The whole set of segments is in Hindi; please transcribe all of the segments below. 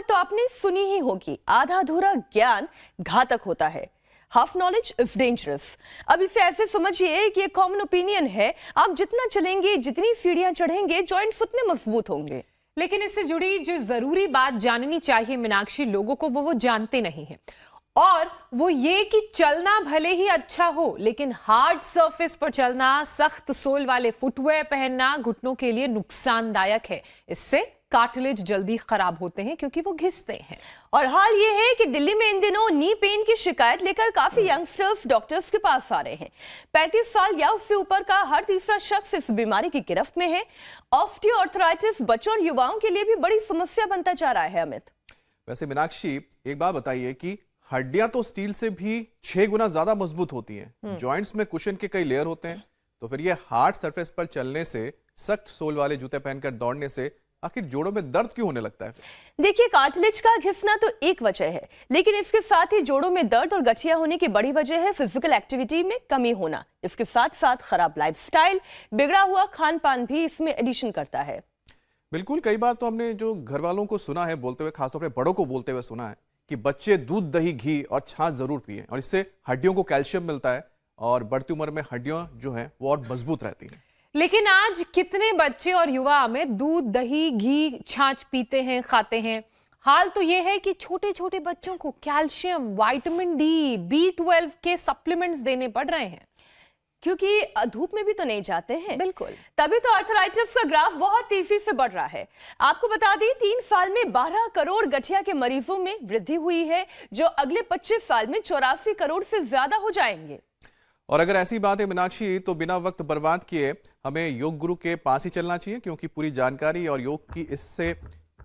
कहावत तो आपने सुनी ही होगी, आधा अधूरा ज्ञान घातक होता है। Half knowledge is dangerous. अब इसे ऐसे समझिए कि एक कॉमन ओपिनियन है, आप जितना चलेंगे, जितनी सीढ़ियां चढ़ेंगे, जॉइंट्स उतने मजबूत होंगे। लेकिन इससे जुड़ी जो जरूरी बात जाननी चाहिए मीनाक्षी, लोगों को वो जानते नहीं है। और वो ये कि चलना भले ही अच्छा हो, लेकिन हार्ड सरफेस पर चलना, सख्त सोल वाले फुटवेयर पहनना घुटनों के लिए नुकसानदायक है। इससे कार्टिलेज जल्दी खराब होते हैं क्योंकि वो घिसते हैं। और हाल ये है कि दिल्ली में इन दिनों नी पेन की शिकायत लेकर काफी यंगस्टर्स डॉक्टर्स के पास आ रहे हैं। 35 साल या उससे ऊपर का हर तीसरा शख्स इस बीमारी की गिरफ्त में है। ऑस्टियोआर्थराइटिस बच्चों और युवाओं के लिए भी बड़ी समस्या बनता जा रहा है। अमित, वैसे मीनाक्षी, एक बात बताइए कि हड्डियां तो स्टील से भी 6 गुना ज्यादा मजबूत होती हैं। जॉइंट्स में कुशन के कई लेयर होते हैं, तो फिर ये हार्ड सरफेस पर चलने से, सख्त सोल वाले जूते पहनकर दौड़ने से आखिर जोड़ों में दर्द क्यों होने लगता है? देखिए, कार्टिलेज का घिसना तो एक वजह है, लेकिन इसके साथ ही जोड़ों में दर्द और गठिया होने की बड़ी वजह है फिजिकल एक्टिविटी में कमी होना। इसके साथ साथ खराब लाइफस्टाइल, बिगड़ा हुआ खान पान भी इसमें एडिशन करता है। बिल्कुल, कई बार तो हमने जो घर वालों को सुना है बोलते हुए, खासतौर पर बड़ों को बोलते हुए सुना है कि बच्चे दूध, दही, घी और छाछ जरूर पिएं, और इससे हड्डियों को कैल्शियम मिलता है और बढ़ती उम्र में हड्डियां जो हैं वो और मजबूत रहती हैं। लेकिन आज कितने बच्चे और युवा में दूध, दही, घी, छाछ पीते हैं, खाते हैं? हाल तो यह है कि छोटे छोटे बच्चों को कैल्शियम, विटामिन डी, B12 के सप्लीमेंट्स देने पड़ रहे हैं, क्योंकि धूप में भी तो नहीं जाते हैं। बिल्कुल, तभी तो आर्थराइटिस का ग्राफ बहुत तेजी से बढ़ रहा है। आपको बता दें, 3 साल में 12 करोड़ गठिया के मरीजों में वृद्धि हुई है, जो अगले 25 साल में 84 करोड़ से ज्यादा हो जाएंगे। और अगर ऐसी बात है मीनाक्षी, तो बिना वक्त बर्बाद किए हमें योग गुरु के पास ही चलना चाहिए, क्योंकि पूरी जानकारी और योग की इससे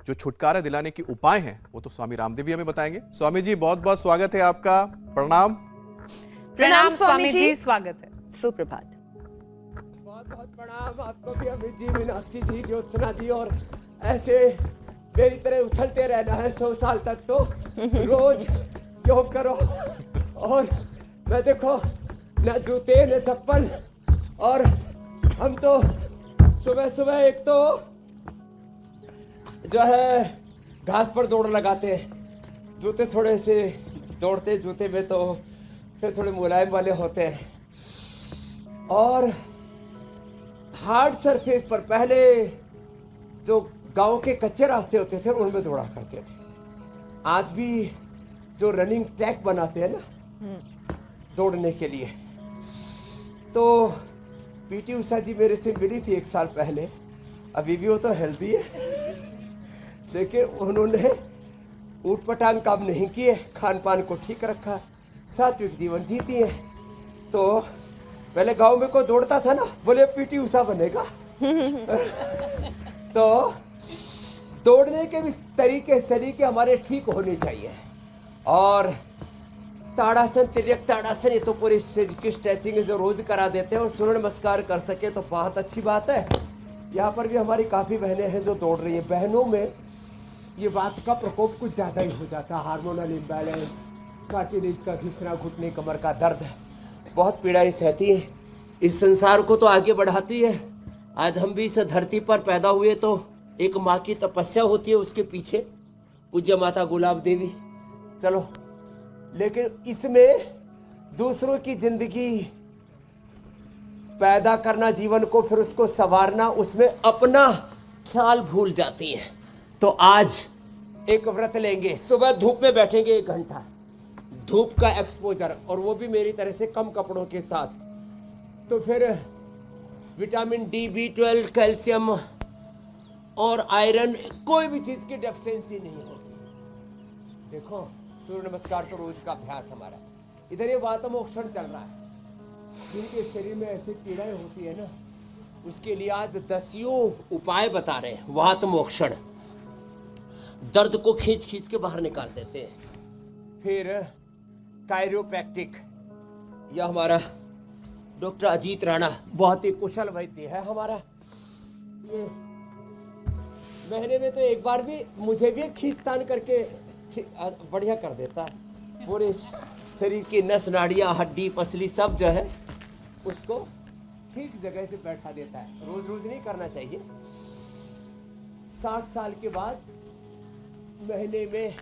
जो छुटकारा दिलाने के उपाय हैं वो तो स्वामी रामदेव भी हमें बताएंगे। स्वामी जी, बहुत बहुत स्वागत है आपका। प्रणाम। प्रणाम स्वामी जी, स्वागत है। सुप्रभात। बहुत बहुत प्रणाम आपको भी अमित जी, मीनाक्षी जी, ज्योत्सना जी। और ऐसे मेरी तरह उछलते रहना है 100 साल तक, तो रोज योग करो। और मैं देखो, न जूते न चप्पल, और हम तो सुबह सुबह एक तो जो है घास पर दौड़ लगाते हैं। जूते थोड़े से दौड़ते जूते में तो फिर थोड़े मुलायम वाले होते हैं, और हार्ड सरफेस पर पहले जो गांव के कच्चे रास्ते होते थे उनमें दौड़ा करते थे। आज भी जो रनिंग ट्रैक बनाते हैं ना दौड़ने के लिए, तो पीटी उषा जी मेरे से मिली थी 1 साल पहले। अभी भी वो तो हेल्दी है, लेकिन उन्होंने ऊट पटांग काम नहीं किए, खान पान को ठीक रखा, सात्विक जीवन जीती है। तो पहले गांव में कोई दौड़ता था ना, बोले पीटी उषा बनेगा। तो दौड़ने के भी तरीके हमारे ठीक होने चाहिए। और ताड़ासन, तिर्यक ताड़ासन, ये तो पूरी शरीर की स्ट्रेचिंग जो रोज करा देते हैं, और सूर्य नमस्कार कर सके तो बहुत अच्छी बात है। यहाँ पर भी हमारी काफ़ी बहनें हैं जो दौड़ रही हैं। बहनों में ये बात का प्रकोप कुछ ज़्यादा ही हो जाता है, हार्मोनल इम्बैलेंस, कार्टिलेज का घिसना, घुटने कमर का दर्द, बहुत पीड़ाएं सहती हैं। इस संसार को तो आगे बढ़ाती है। आज हम भी इस धरती पर पैदा हुए तो एक माँ की तपस्या होती है, उसके पीछे पूज्य माता गुलाब देवी। चलो, लेकिन इसमें दूसरों की जिंदगी पैदा करना, जीवन को फिर उसको संवारना, उसमें अपना ख्याल भूल जाती है। तो आज एक व्रत लेंगे, सुबह धूप में बैठेंगे 1 घंटा, धूप का एक्सपोजर, और वो भी मेरी तरह से कम कपड़ों के साथ। तो फिर विटामिन डी, B12, कैल्शियम और आयरन, कोई भी चीज की डेफिशिएंसी नहीं होगी। देखो, सूर्य नमस्कार तो रोज का अभ्यास हमारा। इधर ये वातमोक्षण चल रहा है, जिनके शरीर में ऐसी पीड़ाएं होती है ना, उसके लिए आज 10 उपाय बता रहे हैं। वातमोक्षण, दर्द को खींच खींच के बाहर निकाल देते हैं। फिर कायरोप्रैक्टिक, यह हमारा डॉक्टर अजीत राणा बहुत ही कुशल वैद्य है हमारा। ये महीने में तो एक बार भी मुझे भी खींचतान करके बढ़िया कर देता है। पूरे शरीर की नस, नाड़ियाँ, हड्डी, पसली सब जो है उसको ठीक जगह से बैठा देता है। रोज रोज नहीं करना चाहिए। 60 साल के बाद महीने में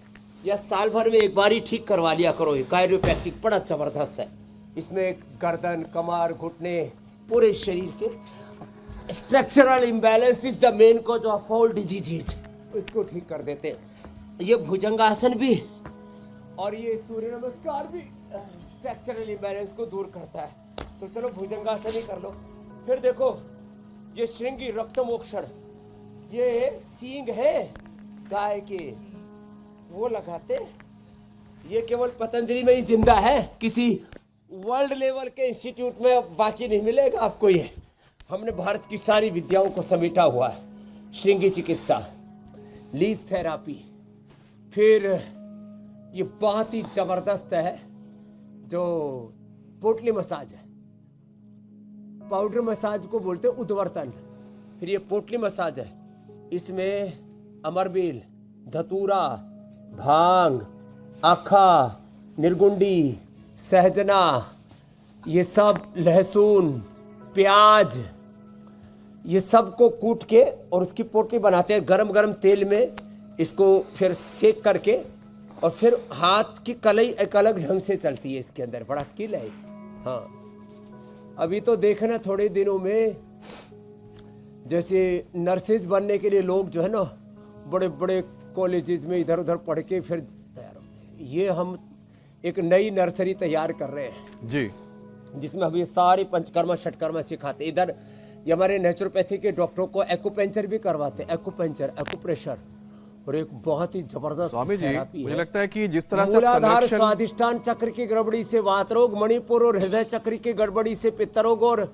या साल भर में एक बार ही ठीक करवा लिया करो। ये कायरोप्रैक्टिक बड़ा जबरदस्त है। इसमें गर्दन, कमर, घुटने, पूरे शरीर के structural imbalance is the main cause of all diseases, इसको ठीक कर देते हैं। ये भुजंगासन भी और ये सूर्य नमस्कार भी स्ट्रक्चरल इम्बैलेंस को दूर करता है। तो चलो भुजंगासन ही कर लो। फिर देखो ये श्रृंगी रक्तमोक्षण, ये सींग है गाय के, वो लगाते। ये केवल पतंजलि में ही जिंदा है, किसी वर्ल्ड लेवल के इंस्टीट्यूट में बाकी नहीं मिलेगा आपको। ये हमने भारत की सारी विद्याओं को समेटा हुआ है। श्रृंगी चिकित्सा, लीज थेरापी, फिर ये बहुत ही जबरदस्त है जो पोटली मसाज है। पाउडर मसाज को बोलते हैं उद्वर्तन। फिर ये पोटली मसाज है, इसमें अमरबेल, धतूरा, भांग, आखा, निर्गुंडी, सहजना, ये सब, लहसुन, प्याज, ये सब को कूट के और उसकी पोटली बनाते हैं गरम गरम तेल में। इसको फिर सेक करके और फिर हाथ की कलाई एक अलग ढंग से चलती है। इसके अंदर बड़ा स्किल है। हाँ, अभी तो देखना थोड़े दिनों में जैसे नर्सेज बनने के लिए लोग जो है ना बड़े बड़े कॉलेजेस में इधर उधर पढ़ के फिर तैयार होते हैं। ये हम एक नई नर्सरी तैयार कर रहे हैं जी, जिसमें हम ये सारे पंचकर्मा षटकर्मा सिखाते। इधर ये हमारे नेचुरोपैथी के डॉक्टरों को एक्यूपंक्चर भी करवाते हैं, एक्यूपंक्चर, एक्यूप्रेशर, और एक बहुत ही जबरदस्त स्वामी जी थेरापी मुझे है। लगता है कि जिस तरह से आप मूलाधार संरक्षण स्वादिष्टान चक्र की गड़बड़ी से वात रोग, मणिपुर और हृदय चक्र की गड़बड़ी से पित्त रोग, और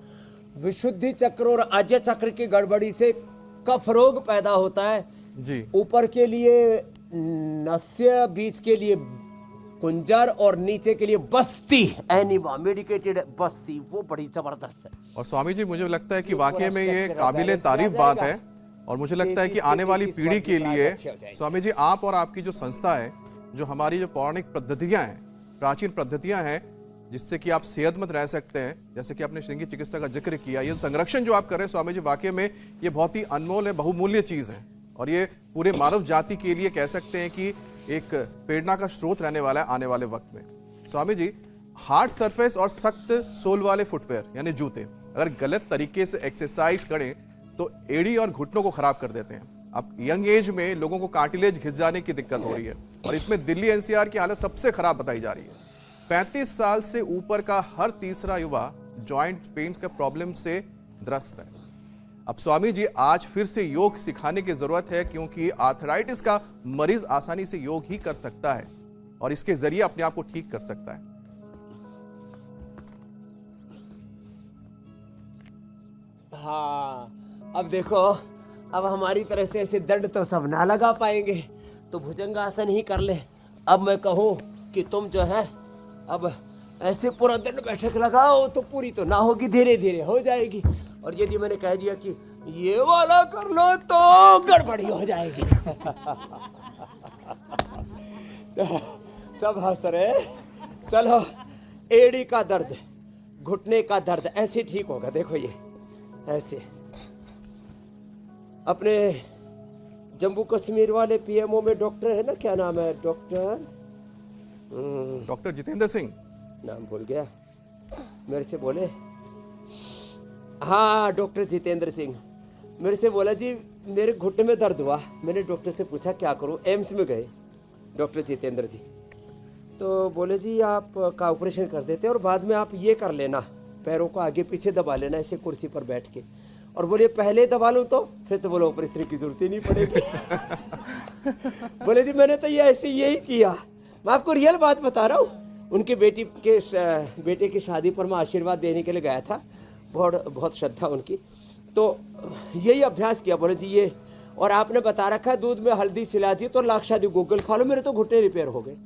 विशुद्धि चक्र और आज्य चक्र की गड़बड़ी से कफ रोग पैदा होता है जी, ऊपर के लिए नस्य, बीच के लिए कुंजर और नीचे के लिए बस्ती, एनिमा मेडिकेटेड बस्ती, वो बड़ी जबरदस्त है। और स्वामी जी मुझे लगता है कि ये वाकई पूरा में ये structure काबिले balance तारीफ आ बात जाएगा। है। और मुझे लगता है कि 33 आने वाली 33 पीढ़ी के वर्ष की लिए बात अच्छी हो जाएगी। स्वामी जी आप और आपकी जो संस्था है, जो हमारी जो पौराणिक पद्धतियां हैं, प्राचीन पद्धतियां हैं, जिससे कि आप सेहतमंद रह सकते हैं, जैसे कि आपने श्रृंगी चिकित्सा का जिक्र किया, ये संरक्षण जो आप कर रहे हैं स्वामी जी, वाकई में ये बहुत ही अनमोल है, बहुमूल्य चीज है। और ये पूरे मानव जाति के लिए कह सकते हैं कि एक प्रेरणा का स्रोत रहने वाला है आने वाले वक्त में। स्वामी जी, हार्ड सरफेस और सख्त सोल वाले फुटवेयर यानी जूते अगर गलत तरीके से एक्सरसाइज करें तो एड़ी और घुटनों को खराब कर देते हैं। अब यंग एज में लोगों को कार्टिलेज घिस जाने की दिक्कत हो रही है और इसमें दिल्ली एनसीआर की हालत सबसे खराब बताई जा रही है। 35 साल से ऊपर का हर तीसरा युवा जॉइंट पेन का प्रॉब्लम से ग्रस्त है। अब स्वामी जी आज फिर से योग सिखाने की जरूरत है, क्योंकि आर्थराइटिस का मरीज आसानी से योग ही कर सकता है और इसके जरिए अपने आप को ठीक कर सकता है। हाँ, अब देखो, अब हमारी तरह से ऐसे दंड तो सब ना लगा पाएंगे, तो भुजंगासन ही कर ले। अब मैं कहूँ कि तुम जो है अब ऐसे पूरा दंड बैठक लगाओ तो पूरी तो ना होगी, धीरे धीरे हो जाएगी। और यदि मैंने कह दिया कि ये वाला कर लो तो गड़बड़ी हो जाएगी। तो सब हंस रहे। चलो, एड़ी का दर्द, घुटने का दर्द ऐसे ठीक होगा। देखो ये ऐसे अपने जम्मू कश्मीर वाले पीएमओ में डॉक्टर है ना, क्या नाम है डॉक्टर जितेंद्र सिंह, नाम भूल गया, मेरे से बोले, हाँ डॉक्टर जितेंद्र सिंह मेरे से बोला जी मेरे घुटने में दर्द हुआ। मैंने डॉक्टर से पूछा क्या करूं, एम्स में गए डॉक्टर जितेंद्र जी, तो बोले जी आप का ऑपरेशन कर देते और बाद में आप ये कर लेना, पैरों को आगे पीछे दबा लेना ऐसे कुर्सी पर बैठ के। और बोले पहले दबा लूँ तो फिर तो बोले ऑपरेशन की जरूरत ही नहीं पड़ेगी। बोले जी मैंने तो ये ऐसे यही किया। मैं आपको रियल बात बता रहा हूँ। उनके बेटे की शादी पर मैं आशीर्वाद देने के लिए गया था, बहुत श्रद्धा उनकी, तो यही अभ्यास किया। बोले जी ये, और आपने बता रखा है दूध में हल्दी सिला दी तो लाख शादी गूगल खा लो। मेरे तो घुटने रिपेयर हो गए,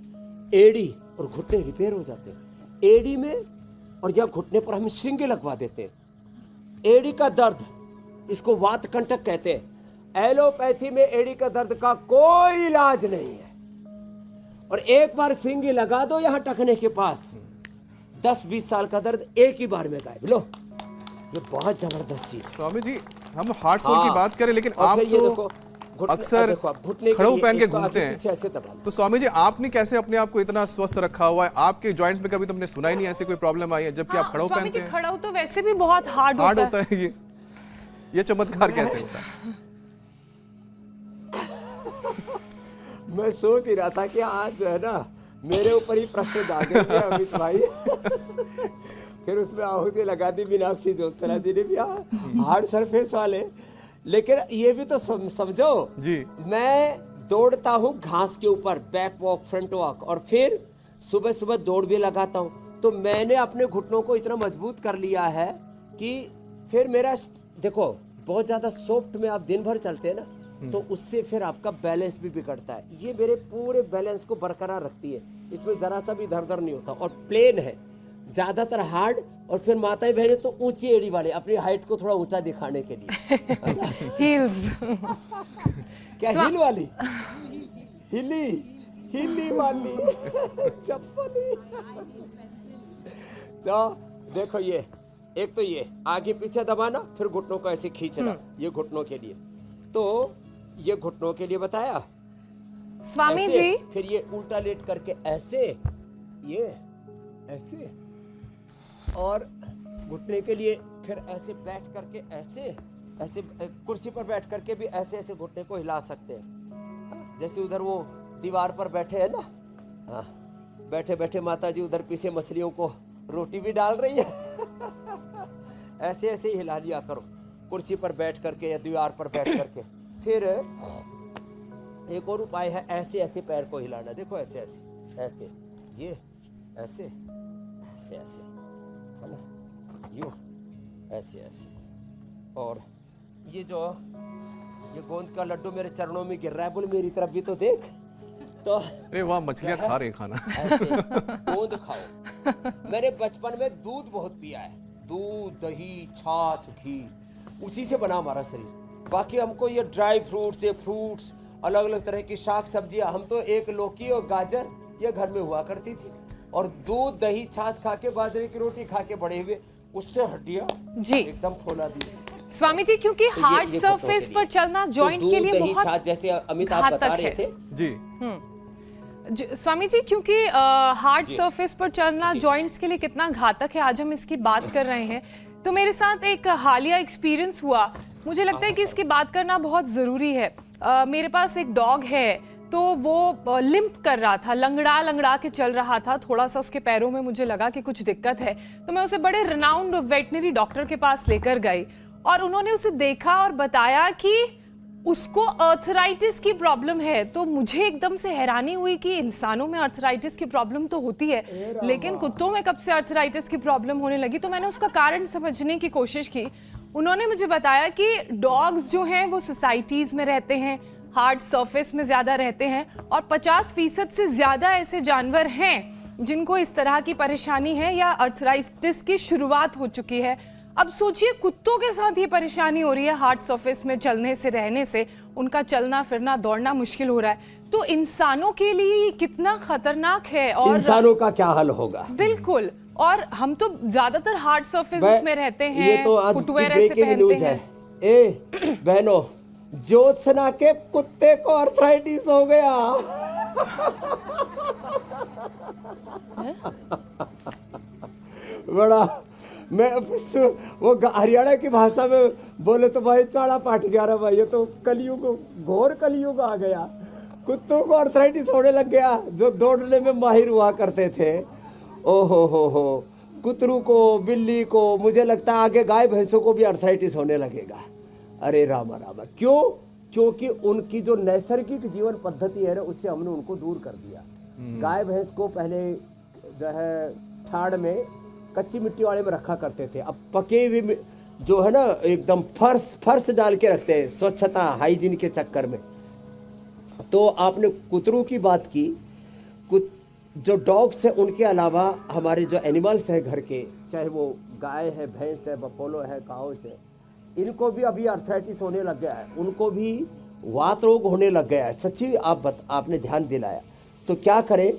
एड़ी और घुटने रिपेयर हो जाते हैं एड़ी में, और जब घुटने पर हम श्रृंगी लगवा देते हैं। एड़ी का दर्द, इसको वात कंटक कहते हैं। एलोपैथी में एड़ी का दर्द का कोई इलाज नहीं है, और एक बार श्रृंगी लगा दो यहाँ टखने के पास, 10-20 साल का दर्द एक ही बार में गायब। लो, ये बहुत जबरदस्त चीज। स्वामी जी हम हार्ट सोल की बात करें, लेकिन और आप फिर ये तो देखो, अक्सर देखो, आप घुटने के खड़ो लिए पहन के इसको घूमते आगे पीछे हैं। ऐसे दबाना। तो स्वामी जी, आपने कैसे अपने आप को इतना स्वस्थ रखा हुआ है? आपके जॉइंट्स में कभी तुमने सुना ही नहीं ऐसी कोई प्रॉब्लम आई है, जबकि आप खड़ो स्वामी पहनते जी, हैं? खड़ा हो तो वैसे भी बहुत हार्ड हार्ड होता है। होता है ये चमत्कार कैसे होता है? मैं सोच ही रहा था कि आज जो है ना मेरे ऊपर ही प्रश्न दागेंगे अमित भाई। फिर उसमें आहुति लगा दी मीनाक्षी ज्योत्सना जी ने भी, हार्ड सरफेस वाले। लेकिन ये भी तो समझो जी। मैं दौड़ता हूँ घास के ऊपर, बैक वॉक, फ्रंट वॉक, और फिर सुबह सुबह दौड़ भी लगाता हूँ। तो मैंने अपने घुटनों को इतना मजबूत कर लिया है कि फिर मेरा, देखो बहुत ज्यादा सॉफ्ट में आप दिन भर चलते हैं ना, तो उससे फिर आपका बैलेंस भी बिगड़ता है। ये मेरे पूरे बैलेंस को बरकरार रखती है, इसमें जरा सा भी इधर उधर नहीं होता, और प्लेन है, ज्यादातर हार्ड। और फिर माताएं बहनें तो ऊंची एड़ी वाले, अपनी हाइट को थोड़ा ऊंचा दिखाने के लिए। हील्स। क्या हिल वाली, हिली वाली चप्पल। तो देखो, ये एक तो ये आगे पीछे दबाना, फिर घुटनों को ऐसे खींचना, ये घुटनों के लिए। तो ये घुटनों के लिए बताया स्वामी ऐसे, जी, फिर ये उल्टा लेट करके ऐसे, ये ऐसे, और घुटने के लिए फिर ऐसे बैठ करके ऐसे, ऐसे कुर्सी पर बैठ करके भी ऐसे ऐसे घुटने को हिला सकते हैं। जैसे उधर वो दीवार पर बैठे हैं ना, हाँ, बैठे बैठे माता जी उधर पीछे मछलियों को रोटी भी डाल रही है। ऐसे ऐसे ही हिला लिया करो, कुर्सी पर बैठ करके या दीवार पर बैठ करके। फिर एक और उपाय है, ऐसे ऐसे पैर को हिलाना। देखो ऐसे ऐसे ऐसे, ये ऐसे ऐसे ऐसे, है ना, यूं ऐसे ऐसे। और ये जो ये गोंद का लड्डू मेरे चरणों में गिर रहा है, बोले मेरी तरफ भी तो देख। तो अरे वाह, मछलियां खा रहे हैं खाना। ऐसे गोंद खाओ। मैंने बचपन में दूध बहुत पिया है, दूध, दही, छाछ, घी, उसी से बना हमारा शरीर। बाकी हमको ये ड्राई फ्रूट्स, ये फ्रूट्स, अलग अलग तरह की शाक सब्जियां, हम तो एक लौकी और गाजर ये घर में हुआ करती थी, और दूध, दही, छाछ खा के, बाजरे की रोटी खा के बड़े हुए, उससे हड्डियां जी एकदम फौला दी। स्वामी जी, क्योंकि तो हार्ड ये घुटनों सरफेस के पर लिए। चलना तो जॉइंट दूध, के लिए दही, बहुत छाछ, जैसे अमित आप बता घातक रहे है। थे जी। स्वामी जी, क्योंकि हार्ड जी। सरफेस पर चलना जी। जॉइंट्स के लिए कितना घातक है, आज हम इसकी बात कर रहे हैं। तो मेरे साथ एक हालिया एक्सपीरियंस हुआ, मुझे लगता है कि इसकी बात करना बहुत ज़रूरी है। मेरे पास एक डॉग है, तो वो लिम्प कर रहा था, लंगड़ा लंगड़ा के चल रहा था, थोड़ा सा उसके पैरों में मुझे लगा कि कुछ दिक्कत है। तो मैं उसे बड़े रिनाउंड वेटनरी डॉक्टर के पास लेकर गई, और उन्होंने उसे देखा और बताया कि उसको अर्थराइटिस की प्रॉब्लम है। तो मुझे एकदम से हैरानी हुई कि इंसानों में अर्थराइटिस की प्रॉब्लम तो होती है, लेकिन कुत्तों में कब से अर्थराइटिस की प्रॉब्लम होने लगी। तो मैंने उसका कारण समझने की कोशिश की। उन्होंने मुझे बताया कि डॉग्स जो हैं वो सोसाइटीज में रहते हैं, हार्ड सरफेस में ज्यादा रहते हैं, और 50% से ज्यादा ऐसे जानवर हैं जिनको इस तरह की परेशानी है या अर्थराइटिस की शुरुआत हो चुकी है। अब सोचिए, कुत्तों के साथ ये परेशानी हो रही है, हार्ड सरफेस में चलने से, रहने से, उनका चलना फिरना दौड़ना मुश्किल हो रहा है। तो इंसानों के लिए ये कितना खतरनाक है। और इंसानों का क्या हाल होगा। बिल्कुल, और हम तो ज्यादातर हार्ड सरफेस में रहते हैं, ये तो आज की फुटवेयर ऐसे ब्रेकिंग पहनते न्यूज हैं। है। ए बहनों, ज्योत्सना के कुत्ते को अर्थराइटिस हो गया। बड़ा, मैं वो हरियाणा की भाषा में बोले तो भाई चाड़ा पाट गया रे भाई, ये तो कलयुग, घोर कलयुग आ गया। कुत्तों को अर्थराइटिस होने लग गया, जो दौड़ने में माहिर हुआ करते थे। ओहो हो, कुतरू को, बिल्ली को, मुझे लगता है आगे गाय भैंसों को भी अर्थराइटिस होने लगेगा। अरे रामा रामा, क्यों? क्योंकि उनकी जो नैसर्गिक जीवन पद्धति है ना, उससे हमने उनको दूर कर दिया। गाय भैंस को पहले जो है ठाड़ में, कच्ची मिट्टी वाले में रखा करते थे, अब पके हुए जो है ना एकदम फर्श डाल के रखते हैं, स्वच्छता हाइजीन के चक्कर में। तो आपने कुतरू की बात की, जो डॉग्स है उनके अलावा हमारे जो एनिमल्स हैं घर के, चाहे वो गाय है, भैंस है, बफेलो है, काउस है, इनको भी अभी अर्थराइटिस होने लग गया है, उनको भी वात रोग होने लग गया है। सच्ची आपने ध्यान दिलाया। तो क्या करें,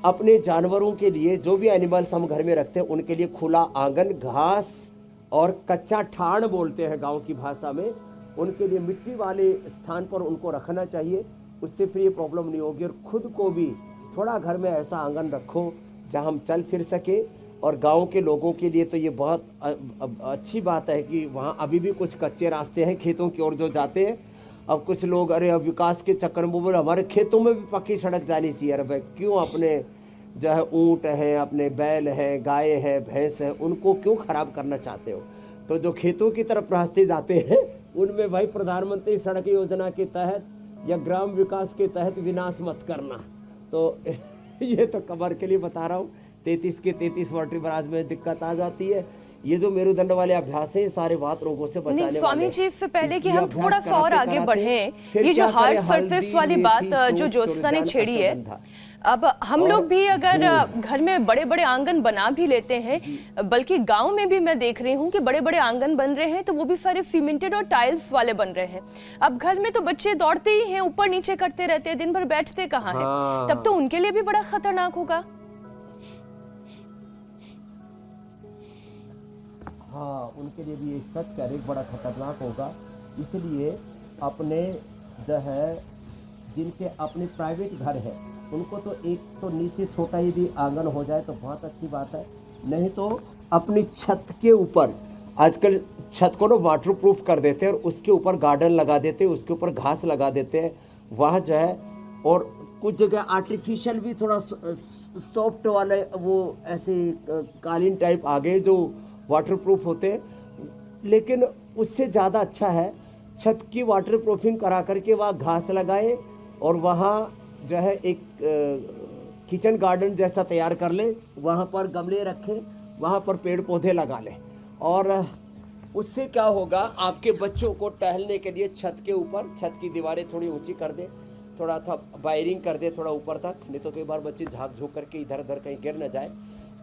अपने जानवरों के लिए, जो भी एनिमल्स हम घर में रखते हैं, उनके लिए खुला आंगन, घास और कच्चा ठाण बोलते हैं गांव की भाषा में, उनके लिए मिट्टी वाले स्थान पर उनको रखना चाहिए, उससे फिर ये प्रॉब्लम नहीं होगी। और खुद को भी थोड़ा घर में ऐसा आंगन रखो जहाँ हम चल फिर सके। और गांव के लोगों के लिए तो ये बहुत अच्छी बात है कि वहाँ अभी भी कुछ कच्चे रास्ते हैं खेतों की ओर जो जाते हैं। अब कुछ लोग अरे अब विकास के चक्कर में बोले हमारे खेतों में भी पक्की सड़क जानी चाहिए। अरे भाई क्यों, अपने जो है ऊँट हैं, अपने बैल हैं, गाय है, भैंस है, उनको क्यों खराब करना चाहते हो? तो जो खेतों की तरफ रास्ते जाते हैं उनमें भाई प्रधानमंत्री सड़क योजना के तहत या ग्राम विकास के तहत विनाश मत करना। तो ये तो कबर के लिए बता रहा हूँ। 33 के 33 वाटर बराज में दिक्कत आ जाती है। ये जो मेरुदंड वाले अभ्यास है सारे वात रोगों से बचाने वाले। स्वामी जी, इससे पहले कि ये हम अभ्यास थोड़ा सा और आगे बढ़ें, फिर ये जो क्या हार्ड करें, सरफेस हल्दी, वाली बात मेथी, जो सूप, ज्योत्सना ने चुर्जान, छेड़ी है, अश्वगंधा। अब हम लोग भी अगर घर में बड़े बड़े आंगन बना भी लेते हैं, बल्कि गांव में भी मैं देख रही हूँ कि बड़े बड़े आंगन बन रहे हैं, तो वो भी सारे सीमेंटेड और टाइल्स वाले बन रहे हैं। अब घर में तो बच्चे दौड़ते ही हैं, ऊपर नीचे करते रहते हैं, दिन भर बैठते कहाँ हैं, तब तो उनके लिए भी बड़ा खतरनाक होगा। हाँ, उनके लिए भी ये सच कह रहे बड़ा खतरनाक होगा। इसलिए अपने जो है जिनके अपने प्राइवेट घर है उनको तो एक तो नीचे छोटा यदि आंगन हो जाए तो बहुत अच्छी बात है। नहीं तो अपनी छत के ऊपर, आजकल छत को ना वाटर प्रूफ कर देते हैं और उसके ऊपर गार्डन लगा देते हैं, उसके ऊपर घास लगा देते हैं, वहाँ जो है। और कुछ जगह आर्टिफिशियल भी थोड़ा सॉफ्ट वाले वो ऐसे कालीन टाइप आ गए जो वाटर प्रूफ होते हैं। लेकिन उससे ज़्यादा अच्छा है छत की वाटर प्रूफिंग करा करके वहाँ घास लगाए और वहाँ जो है एक किचन गार्डन जैसा तैयार कर ले, वहाँ पर गमले रखें, वहाँ पर पेड़ पौधे लगा लें। और उससे क्या होगा, आपके बच्चों को टहलने के लिए छत के ऊपर, छत की दीवारें थोड़ी ऊंची कर दे, थोड़ा था वायरिंग कर दे थोड़ा ऊपर तक, नहीं तो कई बार बच्चे झाँक झूक करके इधर उधर कहीं गिर न जाए।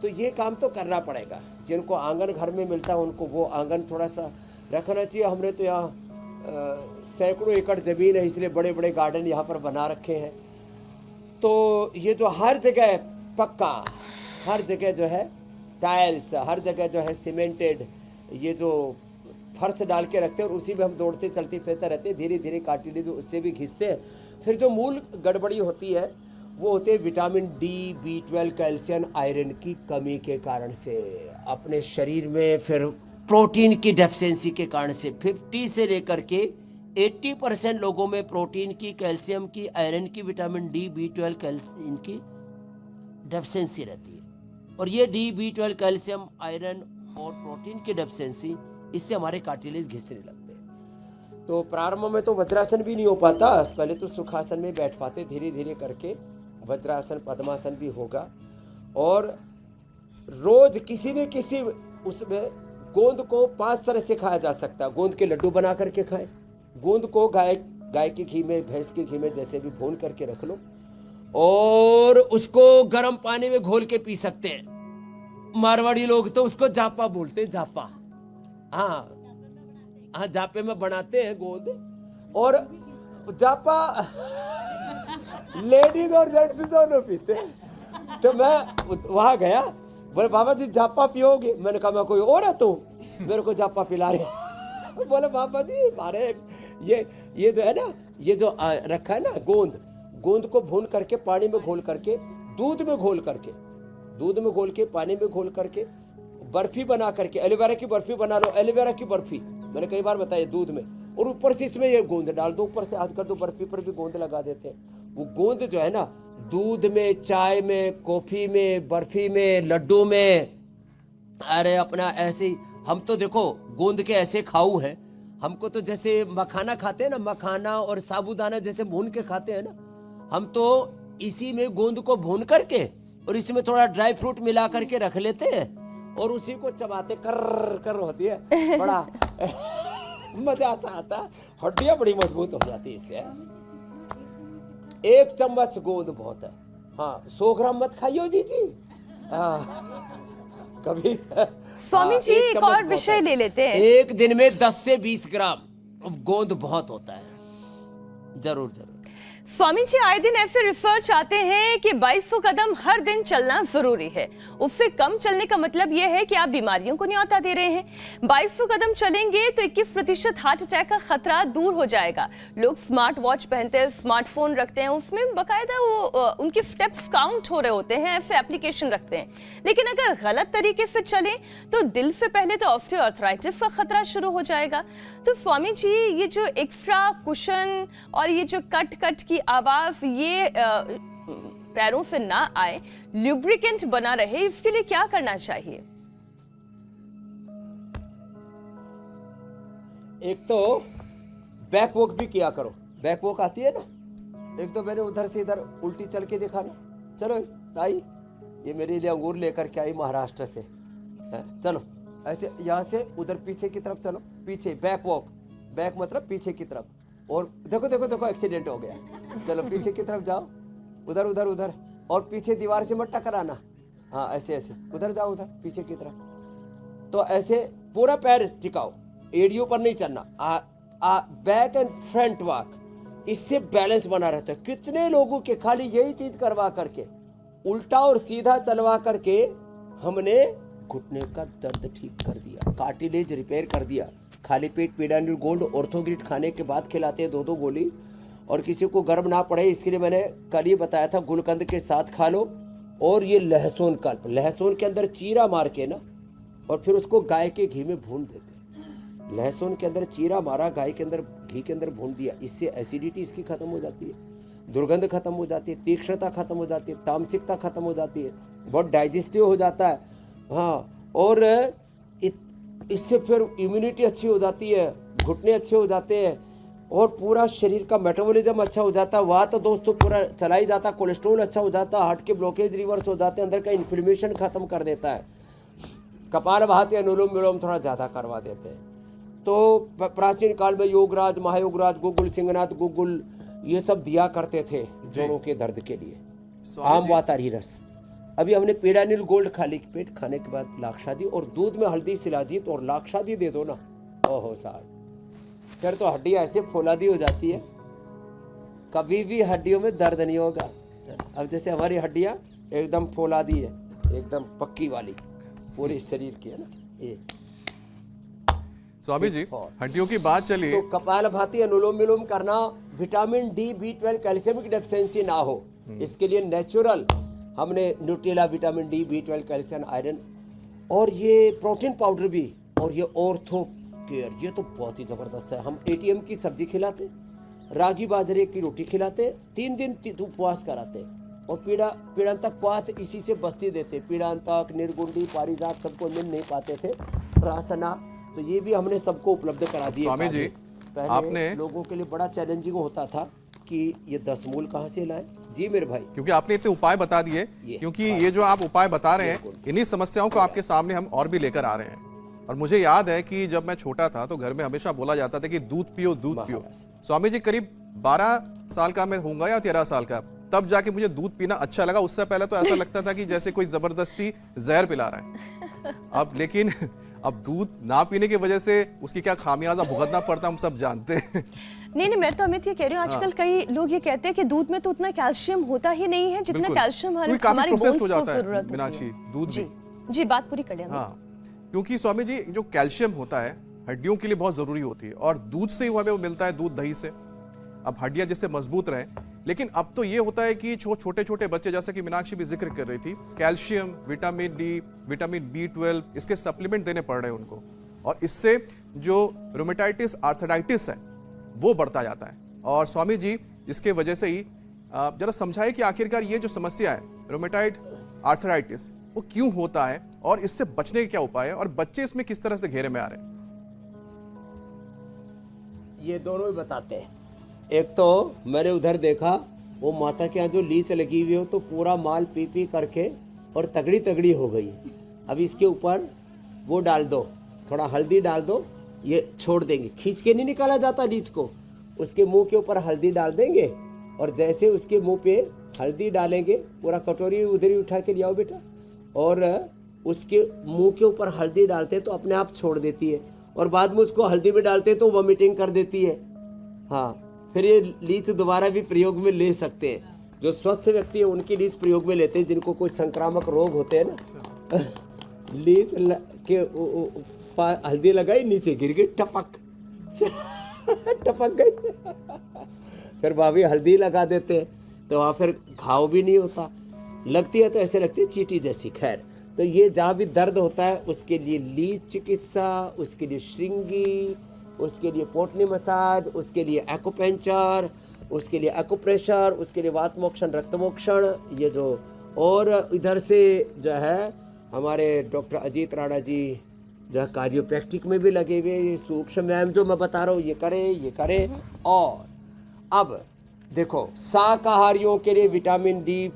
तो ये काम तो करना पड़ेगा। जिनको आंगन घर में मिलता है उनको वो आंगन थोड़ा सा रखना चाहिए। हमने तो यहाँ सैकड़ों एकड़ ज़मीन है, इसलिए बड़े बड़े गार्डन यहाँ पर बना रखे हैं। तो ये जो हर जगह पक्का, हर जगह जो है टाइल्स, हर जगह जो है सीमेंटेड, ये जो फर्श डाल के रखते हैं और उसी में हम दौड़ते चलते फिरते रहते हैं, धीरे धीरे काटिले जो उससे भी घिसते हैं। फिर जो मूल गड़बड़ी होती है वो होते हैं vitamin D, B12, calcium, iron की कमी के कारण से। अपने शरीर में फिर प्रोटीन की डेफिशिएंसी के कारण से 50 से लेकर के 80% लोगों में प्रोटीन की, कैल्शियम की, आयरन की, विटामिन डी, B12, इनकी डेफिशिएंसी रहती है। और ये डी, B12, कैल्शियम, आयरन और प्रोटीन की डेफिशिएंसी, इससे हमारे कार्टिलेज घिसने लगते हैं। तो प्रारंभ में तो वज्रासन भी नहीं हो पाता, पहले तो सुखासन में बैठ पाते, धीरे धीरे करके वज्रासन, पद्मासन भी होगा। और रोज किसी न किसी उसमें गोंद को 5 तरह से खाया जा सकता है। गोंद के लड्डू बना करके खाएं, गोंद को गाय के घी में, भैंस के घी में जैसे भी भून करके रख लो और उसको गर्म पानी में घोल के पी सकते हैं। मारवाड़ी लोग तो उसको जापा बोलते हैं, जापा। हाँ, जापे में बनाते हैं गोंद। और जापा लेडीज और जेंट्स दोनों पीते हैं। तो मैं वहां गया, बोले बाबा जी जापा पियोगे? मैंने कहा मैं कोई और है तो मेरे को जापा पिला रहे। बोले बाबा जी हमारे ये जो है ना, ये जो रखा है ना गोंद को भून करके पानी में घोल करके, दूध में घोल के पानी में घोल करके बर्फी बना करके, एलोवेरा की बर्फी बना लो, एलोवेरा की बर्फी मैंने कई बार बताया, दूध में, और ऊपर से इसमें ये गोंद डाल दो, ऊपर से आजकल तो बर्फी पर भी गोंद लगा देते हैं। वो गोंद जो है ना, दूध में, चाय में, कॉफी में, बर्फी में, लड्डू में, अरे अपना ऐसे ही हम तो देखो गोंद के ऐसे खाऊ हैं। हमको तो जैसे मखाना खाते हैं ना, मखाना और साबूदाना जैसे भून के खाते हैं ना, हम तो इसी में गोंद को भून करके और इसमें थोड़ा ड्राई फ्रूट मिला करके रख लेते हैं और उसी को चबाते कर होती है, बड़ा मजा आता है। हड्डियां बड़ी मजबूत हो जाती है इससे। 1 चम्मच गोंद बहुत है। हाँ, 100 ग्राम मत खाइयो जी। कभी स्वामी जी एक और विषय ले लेते हैं। एक दिन में 10 से 20 ग्राम गोंद बहुत होता है। जरूर। स्वामी जी आए दिन ऐसे रिसर्च आते हैं कि 2200 कदम हर दिन चलना जरूरी है। उससे कम चलने का मतलब यह है कि आप बीमारियों को न्योता दे रहे हैं। 2200 कदम चलेंगे तो 21% हार्ट अटैक का खतरा दूर हो जाएगा। लोग स्मार्ट वॉच पहनते हैं, स्मार्टफोन रखते हैं, उसमें बकायदा वो उनके स्टेप्स काउंट हो रहे होते हैं, ऐसे एप्लीकेशन रखते हैं। लेकिन अगर गलत तरीके से चलें तो दिल से पहले तो ऑस्टियोआर्थराइटिस का खतरा शुरू हो जाएगा। तो स्वामी जी, ये जो एक्स्ट्रा कुशन और ये जो कट कट की आवाज ये पैरों से ना आए, ल्यूब्रिकेंट बना रहे, इसके लिए क्या करना चाहिए? एक तो बैक वॉक भी किया करो। बैक वॉक आती है ना, एक तो मैंने उधर से इधर उल्टी चल के दिखाना। चलो ताई, ये मेरे लिए अंगूर लेकर के आई महाराष्ट्र से है। चलो ऐसे यहाँ से उधर पीछे की तरफ चलो, पीछे बैक वॉक। बैक मतलब पीछे की तरफ। और देखो देखो देखो एक्सीडेंट हो गया। चलो पीछे की तरफ जाओ, उधर उधर उधर, और पीछे दीवार से मत टकराना। हाँ ऐसे ऐसे उधर जाओ, उधर पीछे की तरफ। तो ऐसे पूरा पैर टिकाओ, एड़ियों पर नहीं चलना। बैक एंड फ्रंट वॉक, इससे बैलेंस बना रहता है। कितने लोगों के खाली यही चीज करवा करके, उल्टा और सीधा चलवा करके हमने घुटने का दर्द ठीक कर दिया, कार्टिलेज रिपेयर कर दिया। खाली पेट पीडान्यूर गोल्ड ऑर्थोग्रिड खाने के बाद खिलाते हैं 2-2 गोली। और किसी को गर्म ना पड़े इसके लिए मैंने कल ही बताया था, गुलकंद के साथ खा लो। और ये लहसुन कल्प, लहसुन के अंदर चीरा मार के ना, और फिर उसको गाय के घी में भून देते। लहसुन के अंदर चीरा मारा, गाय के अंदर घी के अंदर भून दिया। इससे एसिडिटी इसकी खत्म हो जाती है, दुर्गंध खत्म हो जाती है, तीक्ष्णता खत्म हो जाती है, तामसिकता खत्म हो जाती है, बहुत डाइजेस्टिव हो जाता है। हाँ, और इससे फिर इम्यूनिटी अच्छी हो जाती है, घुटने अच्छे हो जाते हैं, और पूरा शरीर का मेटाबॉलिज्म अच्छा हो जाता है। वहाँ तो दोस्तों पूरा चला ही जाता, कोलेस्ट्रॉल अच्छा हो जाता, हार्ट के ब्लॉकेज रिवर्स हो जाते हैं, अंदर का इन्फ्लेमेशन खत्म कर देता है। कपालभाति अनुलोम विलोम थोड़ा ज़्यादा करवा देते हैं। तो प्राचीन काल में योगराज, महायोगराज, गुगुल सिंहनाथ गुगुल ये सब दिया करते थे जोड़ों के दर्द के लिए, आम वातारी रस। अभी हमने पीडानिल गोल्ड खाली पेट खाने के बाद लाक्षादी और दूध में हल्दी शिलाजीत और लाक्षादी दे दो ना, ओहो साहब, फिर तो हड्डियाँ ऐसे फौलादी हो जाती है, कभी भी हड्डियों में दर्द नहीं होगा। अब जैसे हमारी हड्डियाँ एकदम फौलादी है, एकदम पक्की वाली पूरे शरीर की है ना ये। स्वामी जी, हड्डियों की बात चली तो कपालभाति अनुलोम विलोम करना, विटामिन डी, B12 कैल्शियम की डेफिशिएंसी ना हो, इसके लिए नेचुरल हमने Nutrela vitamin D, B12 calcium, iron, और ये प्रोटीन पाउडर भी, और ये ऑर्थो केयर, ये तो बहुत ही जबरदस्त है। हम ATM की सब्जी खिलाते, रागी बाजरे की रोटी खिलाते, 3 दिन उपवास कराते, और पीड़ांतक क्वाथ इसी से बस्ती देते। पीड़ांतक, निर्गुंडी, पारिजात सबको मिल नहीं पाते थे, प्रासना, तो ये भी हमने सबको उपलब्ध करा दिए। स्वामी जी, पहले आपने लोगों के लिए बड़ा चैलेंजिंग होता था कि ये 10 मूल कहाँ से लाएं। जी मेरे भाई, क्योंकि आपने इतने उपाय बता दिए, क्योंकि ये जो आप उपाय बता रहे हैं, इन्हीं समस्याओं को आपके सामने हम और भी लेकर आ रहे हैं। और मुझे याद है कि जब मैं छोटा था तो घर में हमेशा बोला जाता था कि दूध पियो, दूध पियो। स्वामी जी, करीब 12 साल का मैं होऊंगा या 13 साल का, तब जाके मुझे दूध पीना अच्छा लगा। उससे पहले तो ऐसा लगता था कि जैसे कोई जबरदस्ती जहर पिला रहा है। अब लेकिन अब दूध ना पीने की वजह से उसकी क्या खामियाजा भुगतना पड़ता हम सब जानते हैं। नहीं, मैं तो अमित ये कह रही हूँ, आजकल कई लोग ये कहते हैं कि दूध में तो उतना कैल्शियम होता ही नहीं है जितना कैल्शियम हमारी बोन्स को जरूरत होती है। दूध जी जी, बात पूरी कर लें। हाँ, क्योंकि स्वामी जी, जो कैल्शियम होता है हड्डियों के लिए बहुत जरूरी होती है, और दूध से ही हमें वो मिलता है, दूध दही से। अब हड्डियां जिससे मजबूत रहे, लेकिन अब तो ये होता है कि छोटे छोटे बच्चे, जैसे कि मीनाक्षी भी जिक्र कर रही थी, calcium, vitamin D, vitamin B12 इसके सप्लीमेंट देने पड़ रहे हैं उनको, और इससे जो रूमेटाइटिस आर्थराइटिस है वो बढ़ता जाता है। और स्वामी जी, इसके वजह से ही जरा समझाइए कि आखिरकार ये जो समस्या है रूमेटाइड आर्थराइटिस वो क्यों होता है, और इससे बचने के क्या उपाय है, और बच्चे इसमें किस तरह से घेरे में आ रहे हैं। ये दोनों ही बताते हैं। एक तो मैंने उधर देखा, वो माता के यहाँ जो लीच लगी हुई हो तो पूरा माल पी पी करके और तगड़ी तगड़ी हो गई। अब इसके ऊपर वो डाल दो, थोड़ा हल्दी डाल दो, ये छोड़ देंगे, खींच के नहीं निकाला जाता लीच को, उसके मुंह के ऊपर हल्दी डाल देंगे, और जैसे उसके मुंह पे हल्दी डालेंगे, पूरा कटोरी उधर ही उठा के ले आओ बेटा, और उसके मुंह के ऊपर हल्दी डालते तो अपने आप छोड़ देती है, और बाद में उसको हल्दी में डालते तो वॉमिटिंग कर देती है। हाँ, फिर ये लीच दोबारा भी प्रयोग में ले सकते हैं। जो स्वस्थ व्यक्ति है उनकी लीच प्रयोग में लेते हैं, जिनको कोई संक्रामक रोग होते हैं ना लीच के हल्दी लगाई, नीचे गिर गई, टपक टपक गई फिर भाभी हल्दी लगा देते हैं तो वहाँ फिर घाव भी नहीं होता, लगती है तो ऐसे लगती है चींटी जैसी। खैर, तो ये जहाँ भी दर्द होता है उसके लिए लीच चिकित्सा, उसके लिए श्रृंगी, उसके लिए पोटनी मसाज, उसके लिए एक्यूपंक्चर, उसके लिए एक्यूप्रेशर, उसके लिए वात मोक्षण, रक्त मोक्षण, ये जो, और इधर से जो है हमारे डॉक्टर अजीत राणा जी जो कार्डियोप्रैक्टिक में भी लगे हुए, ये सूक्ष्म व्यायाम जो मैं बता रहा हूँ ये करें। और अब देखो, शाकाहारियों के लिए विटामिन डी,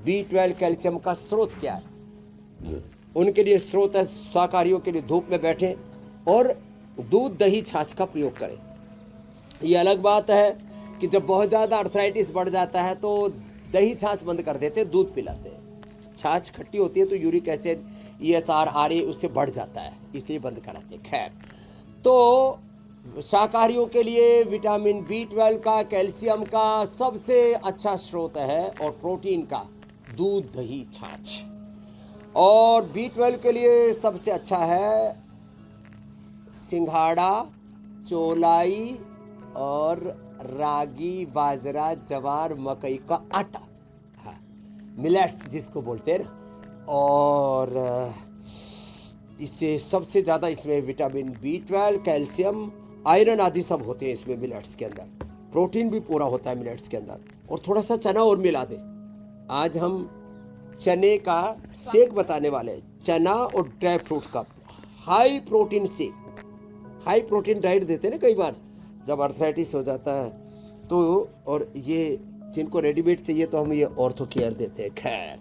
B12, कैल्शियम का स्रोत क्या है? उनके लिए स्रोत है, शाकाहारियों के लिए धूप में बैठे और दूध दही छाछ का प्रयोग करें। ये अलग बात है कि जब बहुत ज़्यादा अर्थराइटिस बढ़ जाता है तो दही छाछ बंद कर देते हैं, दूध पिलाते हैं। छाछ खट्टी होती है तो यूरिक एसिड, ESR, RA उससे बढ़ जाता है, इसलिए बंद कराते हैं। खैर, तो शाकाहारियों के लिए विटामिन B12 का, कैल्शियम का सबसे अच्छा स्रोत है, और प्रोटीन का दूध दही छाछ। और B12 के लिए सबसे अच्छा है सिंघाड़ा, चौलाई और रागी, बाजरा, जवार, मकई का आटा, हाँ, मिलेट्स जिसको बोलते हैं ना। और इससे सबसे ज़्यादा इसमें विटामिन B12, कैल्शियम, आयरन आदि सब होते हैं इसमें मिलेट्स के अंदर। प्रोटीन भी पूरा होता है मिलेट्स के अंदर। और थोड़ा सा चना और मिला दें। आज हम चने का शेक बताने वाले हैं, चना और ड्राई फ्रूट का high protein shake. High protein diet देते हैं ना कई बार जब अर्थराइटिस हो जाता है तो, और ये जिनको रेडीमेड चाहिए तो हम ये ऑर्थो केयर देते हैं। खैर,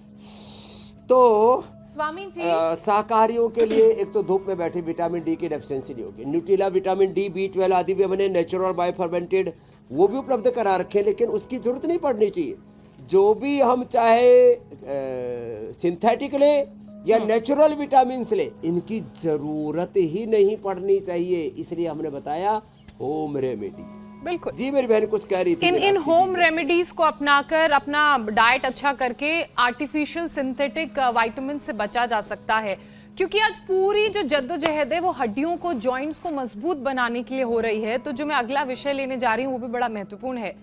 तो स्वामी जी, शाकाहारियों के लिए एक तो धूप में बैठे विटामिन डी की डेफिशिएंसी नहीं होगी। न्यूट्रिला विटामिन डी, B12 आदि भी हमने नेचुरल बाय फर्मेंटेड वो भी उपलब्ध करा रखे, लेकिन उसकी जरूरत नहीं पड़नी चाहिए। जो भी हम चाहे सिंथेटिक ले या नेचुरल विटामिन ले, इनकी जरूरत ही नहीं पड़नी चाहिए। इसलिए हमने बताया होम रेमेडी। बिल्कुल जी, मेरी बहन कुछ कह रही थी। इन होम रेमेडीज को अपनाकर अपना डाइट अच्छा करके आर्टिफिशियल सिंथेटिक विटामिन से बचा जा सकता है, क्योंकि आज पूरी जो जद्दोजहद है वो हड्डियों को, जॉइंट्स को मजबूत बनाने के लिए हो रही है। तो जो मैं अगला विषय लेने जा रही हूँ वो भी बड़ा महत्वपूर्ण है।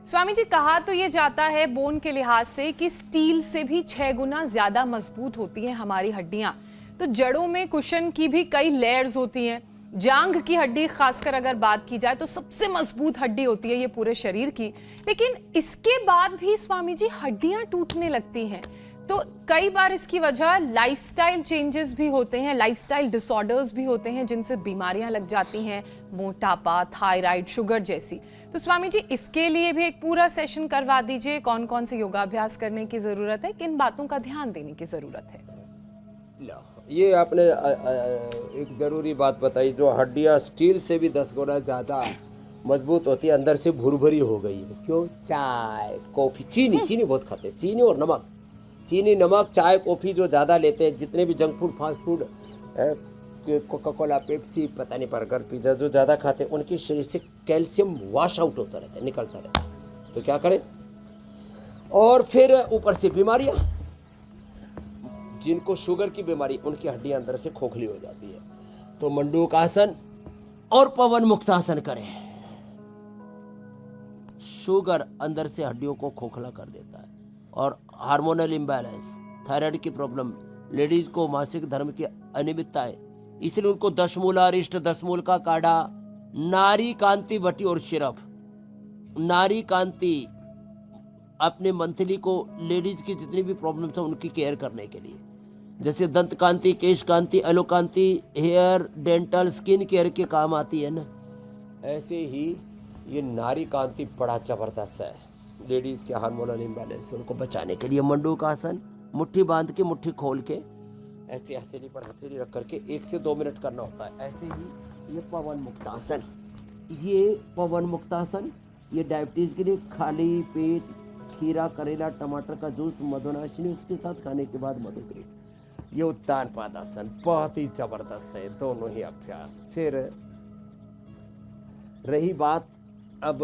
स्वामी जी, कहा तो ये जाता है बोन के लिहाज से कि स्टील से भी 6 गुना ज्यादा मजबूत होती हैं हमारी हड्डियां। तो जड़ों में कुशन की भी कई लेयर्स होती हैं। जांघ की हड्डी खासकर अगर बात की जाए तो सबसे मजबूत हड्डी होती है ये पूरे शरीर की, लेकिन इसके बाद भी स्वामी जी हड्डियां टूटने लगती हैं। तो कई बार इसकी वजह लाइफस्टाइल चेंजेस भी होते हैं, लाइफस्टाइल डिसऑर्डर्स भी होते हैं जिनसे बीमारियां लग जाती हैं, मोटापा, थायराइड, शुगर जैसी। तो स्वामी जी, इसके लिए भी एक पूरा सेशन करवा दीजिए। कौन कौन से योगाभ्यास करने की जरूरत है, किन बातों का ध्यान देने की जरूरत है? ये आपने एक जरूरी बात बताई, जो हड्डियां स्टील से भी 10 गुना ज्यादा मजबूत होती है, अंदर से भुरभुरी हो गई है। क्यों? चाय, कॉफी, चीनी बहुत खाते हैं, चीनी और नमक। चीनी, नमक, चाय, कॉफी जो ज़्यादा लेते हैं, जितने भी junk food, fast food, Coca Cola, Pepsi, पता नहीं, बर्गर, पिज्ज़ा जो ज़्यादा खाते हैं, उनके शरीर से कैल्शियम वॉश आउट होता रहता है, निकलता रहता है। तो क्या करें? और फिर ऊपर से बीमारियाँ, जिनको शुगर की बीमारी, उनकी हड्डियाँ अंदर से खोखली हो जाती है। तो मंडूकासन और पवन मुक्तासन करें। शुगर अंदर से हड्डियों को खोखला कर देता है। और हार्मोनल इम्बैलेंस, थायराइड की प्रॉब्लम, लेडीज को मासिक धर्म की अनियमितताएं, इसलिए उनको दशमूला, अरिष्ट, दशमूल का काढ़ा, नारी कांति वटी और सिरप। नारी कांति अपने मंथली को, लेडीज की जितनी भी प्रॉब्लम्स हैं उनकी केयर करने के लिए, जैसे दंत कांति, केश कांति, एलो कांति, हेयर, डेंटल, स्किन केयर के काम आती है ना, ऐसे ही ये नारी कांति बड़ा जबरदस्त है। लेडीज के हार्मोनल इम्बैलेंस से उनको बचाने के लिए मंडूकासन, मुट्ठी बांध के, मुट्ठी खोल के, ऐसे हथेली पर हथेली रख करके 1 से 2 मिनट करना होता है। ऐसे ही ये पवन मुक्तासन, ये पवन मुक्तासन, ये डायबिटीज के लिए खाली पेट खीरा, करेला, टमाटर का जूस, मधुनाशिनी, उसके साथ खाने के बाद मधुग्रीन। ये उत्तान पादासन बहुत ही जबरदस्त है, दोनों ही अभ्यास। फिर रही बात अब